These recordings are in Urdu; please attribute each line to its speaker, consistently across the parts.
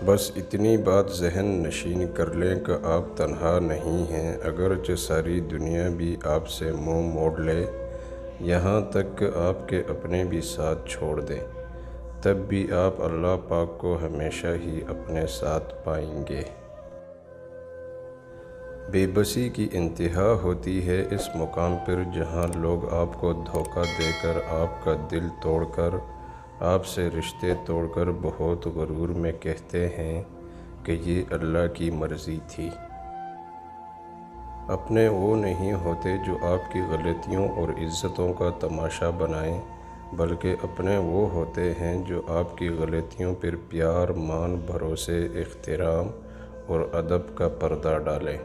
Speaker 1: بس اتنی بات ذہن نشین کر لیں کہ آپ تنہا نہیں ہیں، اگرچہ ساری دنیا بھی آپ سے منہ موڑ لے، یہاں تک کہ آپ کے اپنے بھی ساتھ چھوڑ دیں، تب بھی آپ اللہ پاک کو ہمیشہ ہی اپنے ساتھ پائیں گے۔ بے بسی کی انتہا ہوتی ہے اس مقام پر جہاں لوگ آپ کو دھوکہ دے کر، آپ کا دل توڑ کر، آپ سے رشتے توڑ کر بہت غرور میں کہتے ہیں کہ یہ اللہ کی مرضی تھی۔ اپنے وہ نہیں ہوتے جو آپ کی غلطیوں اور عزتوں کا تماشا بنائیں، بلکہ اپنے وہ ہوتے ہیں جو آپ کی غلطیوں پر پیار، مان، بھروسے، احترام اور ادب کا پردہ ڈالیں۔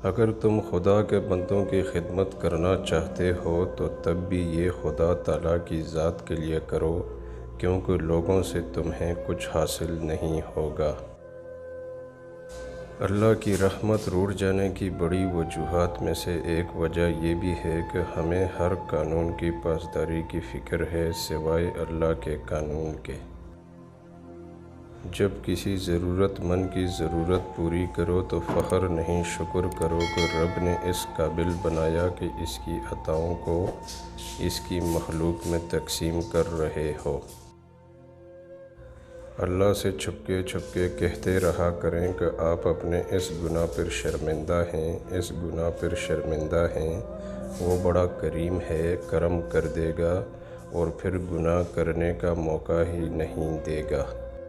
Speaker 1: اگر تم خدا کے بندوں کی خدمت کرنا چاہتے ہو تو تب بھی یہ خدا تعالیٰ کی ذات کے لیے کرو، کیونکہ لوگوں سے تمہیں کچھ حاصل نہیں ہوگا۔ اللہ کی رحمت روٹھ جانے کی بڑی وجوہات میں سے ایک وجہ یہ بھی ہے کہ ہمیں ہر قانون کی پاسداری کی فکر ہے سوائے اللہ کے قانون کے۔ جب کسی ضرورت مند کی ضرورت پوری کرو تو فخر نہیں، شکر کرو کہ رب نے اس قابل بنایا کہ اس کی عطاؤں کو اس کی مخلوق میں تقسیم کر رہے ہو۔ اللہ سے چھپکے چھپکے کہتے رہا کریں کہ آپ اپنے اس گناہ پر شرمندہ ہیں، اس گناہ پر شرمندہ ہیں۔ وہ بڑا کریم ہے، کرم کر دے گا اور پھر گناہ کرنے کا موقع ہی نہیں دے گا۔